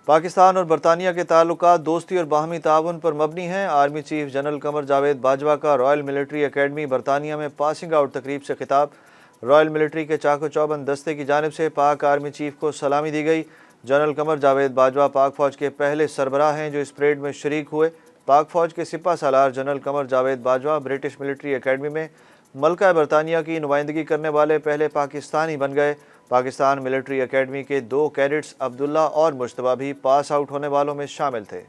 پاکستان اور برطانیہ کے تعلقات دوستی اور باہمی تعاون پر مبنی ہیں۔ Army chief general Qamar Javed Bajwa کا رائل ملٹری اکیڈمی برطانیہ میں پاسنگ آؤٹ تقریب سے خطاب۔ رائل ملٹری کے چاق و چوبند دستے کی جانب سے پاک آرمی چیف کو سلامی دی گئی۔ جنرل قمر جاوید باجوہ پاک فوج کے پہلے سربراہ ہیں جو اس پریڈ میں شریک ہوئے۔ پاک فوج کے سپہ سالار general Qamar Javed Bajwa British military academy میں ملکہ برطانیہ کی نمائندگی کرنے والے پہلے پاکستانی بن گئے۔ پاکستان ملٹری اکیڈمی کے 2 کیڈٹس عبداللہ اور مجتبیٰ بھی پاس آؤٹ ہونے والوں میں شامل تھے۔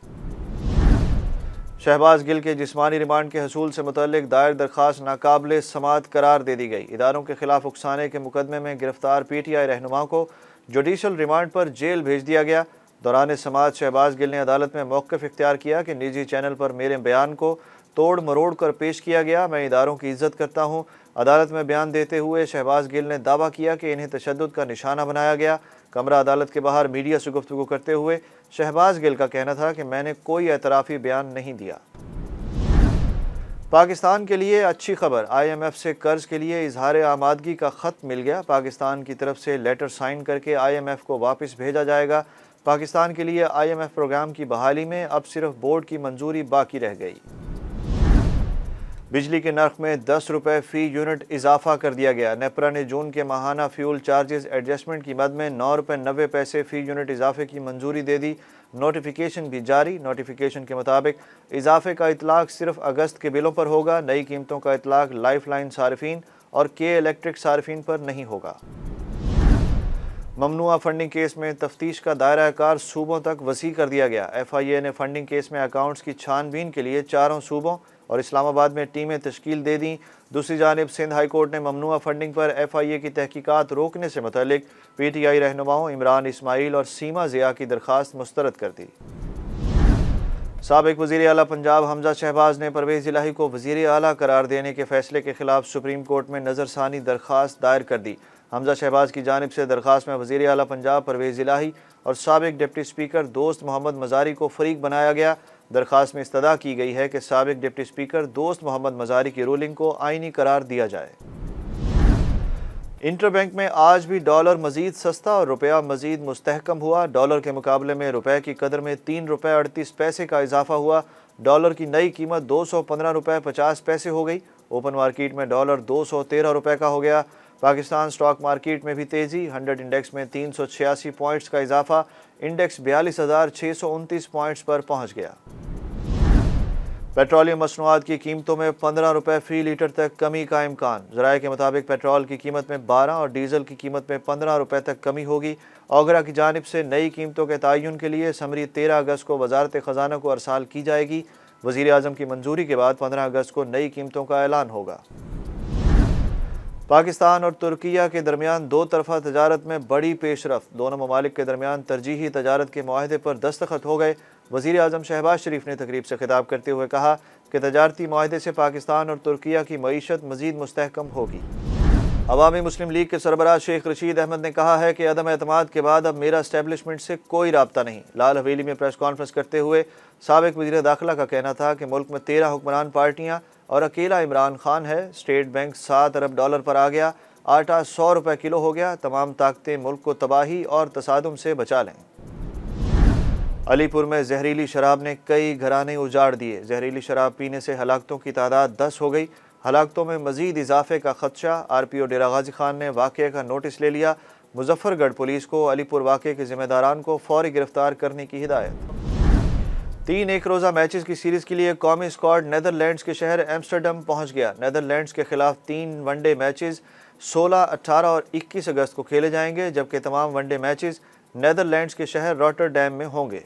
شہباز گل کے جسمانی ریمانڈ کے حصول سے متعلق دائر درخواست ناقابل سماعت قرار دے دی گئی۔ اداروں کے خلاف اکسانے کے مقدمے میں گرفتار پی ٹی آئی رہنما کو جوڈیشل ریمانڈ پر جیل بھیج دیا گیا۔ دوران سماعت شہباز گل نے عدالت میں موقف اختیار کیا کہ نجی چینل پر میرے بیان کو توڑ مروڑ کر پیش کیا گیا، میں اداروں کی عزت کرتا ہوں۔ عدالت میں بیان دیتے ہوئے شہباز گل نے دعویٰ کیا کہ انہیں تشدد کا نشانہ بنایا گیا۔ کمرہ عدالت کے باہر میڈیا سے گفتگو کرتے ہوئے شہباز گل کا کہنا تھا کہ میں نے کوئی اعترافی بیان نہیں دیا۔ پاکستان کے لیے اچھی خبر، آئی ایم ایف سے قرض کے لیے اظہار آمادگی کا خط مل گیا۔ پاکستان کی طرف سے لیٹر سائن کر کے آئی ایم ایف کو واپس بھیجا جائے گا۔ پاکستان کے لیے آئی ایم ایف پروگرام کی بحالی میں اب صرف بورڈ کی منظوری باقی رہ گئی۔ بجلی کے نرخ میں 10 روپے فی یونٹ اضافہ کر دیا گیا۔ نیپرا نے جون کے ماہانہ فیول چارجز ایڈجسٹمنٹ کی مد میں 9 روپے 90 پیسے فی یونٹ اضافے کی منظوری دے دی۔ نوٹیفیکیشن بھی جاری۔ نوٹیفیکیشن کے مطابق اضافے کا اطلاق صرف اگست کے بلوں پر ہوگا۔ نئی قیمتوں کا اطلاق لائف لائن صارفین اور کے الیکٹرک صارفین پر نہیں ہوگا۔ ممنوعہ فنڈنگ کیس میں تفتیش کا دائرہ کار صوبوں تک وسیع کر دیا گیا۔ ایف آئی اے نے فنڈنگ کیس میں اکاؤنٹس کی چھان بین کے لیے 4 صوبوں اور اسلام آباد میں ٹیمیں تشکیل دے دیں۔ دوسری جانب سندھ ہائی کورٹ نے ممنوعہ فنڈنگ پر ایف آئی اے کی تحقیقات روکنے سے متعلق پی ٹی آئی رہنماؤں عمران اسماعیل اور سیما ضیاء کی درخواست مسترد کر دی۔ سابق وزیر اعلیٰ پنجاب حمزہ شہباز نے پرویز الہی کو وزیر اعلیٰ قرار دینے کے فیصلے کے خلاف سپریم کورٹ میں نظر ثانی درخواست دائر کر دی۔ حمزہ شہباز کی جانب سے درخواست میں وزیر اعلیٰ پنجاب پرویز الہی اور سابق ڈپٹی اسپیکر دوست محمد مزاری کو فریق بنایا گیا۔ درخواست میں استدعا کی گئی ہے کہ سابق ڈپٹی اسپیکر دوست محمد مزاری کی رولنگ کو آئینی قرار دیا جائے۔ انٹر بینک میں آج بھی ڈالر مزید سستا اور روپیہ مزید مستحکم ہوا۔ ڈالر کے مقابلے میں روپے کی قدر میں 3 روپے 38 پیسے کا اضافہ ہوا۔ ڈالر کی نئی قیمت 215 روپے 50 پیسے ہو گئی۔ اوپن مارکیٹ میں ڈالر 213 روپے کا ہو گیا۔ پاکستان سٹاک مارکیٹ میں بھی تیزی، 100 انڈیکس میں 386 پوائنٹس کا اضافہ، انڈیکس 42,629 پوائنٹس پر پہنچ گیا۔ پیٹرولیم مصنوعات کی قیمتوں میں 15 روپے فی لیٹر تک کمی کا امکان۔ ذرائع کے مطابق پیٹرول کی قیمت میں 12 اور ڈیزل کی قیمت میں 15 روپے تک کمی ہوگی۔ اوگرا کی جانب سے نئی قیمتوں کے تعین کے لیے سمری 13 اگست کو وزارت خزانہ کو ارسال کی جائے گی۔ وزیر اعظم کی منظوری کے بعد 15 اگست کو نئی قیمتوں کا اعلان ہوگا۔ پاکستان اور ترکیہ کے درمیان 2 طرفہ تجارت میں بڑی پیش رفت، دونوں ممالک کے درمیان ترجیحی تجارت کے معاہدے پر دستخط ہو گئے۔ وزیر اعظم شہباز شریف نے تقریب سے خطاب کرتے ہوئے کہا کہ تجارتی معاہدے سے پاکستان اور ترکیہ کی معیشت مزید مستحکم ہوگی۔ عوامی مسلم لیگ کے سربراہ شیخ رشید احمد نے کہا ہے کہ عدم اعتماد کے بعد اب میرا اسٹیبلشمنٹ سے کوئی رابطہ نہیں۔ لال حویلی میں پریس کانفرنس کرتے ہوئے سابق وزیر داخلہ کا کہنا تھا کہ ملک میں 13 حکمران پارٹیاں اور اکیلا عمران خان ہے۔ اسٹیٹ بینک 7 ارب ڈالر پر آ گیا، آٹا 100 روپے کلو ہو گیا۔ تمام طاقتیں ملک کو تباہی اور تصادم سے بچا لیں۔ علی پور میں زہریلی شراب نے کئی گھرانے اجاڑ دیے۔ زہریلی شراب پینے سے ہلاکتوں کی تعداد 10 ہو گئی۔ ہلاکتوں میں مزید اضافے کا خدشہ۔ آر پی او ڈیرہ غازی خان نے واقعے کا نوٹس لے لیا۔ مظفر گڑھ پولیس کو علی پور واقعے کے ذمہ داران کو فوری گرفتار کرنے کی ہدایت۔ 3 ایک روزہ میچز کی سیریز کے لیے قومی اسکواڈ نیدرلینڈز کے شہر ایمسٹرڈم پہنچ گیا۔ نیدرلینڈز کے خلاف 3 ون ڈے میچز 16، 18 اور 21 اگست کو کھیلے جائیں گے، جبکہ تمام ون ڈے میچز نیدرلینڈز کے شہر روٹرڈیم میں ہوں گے۔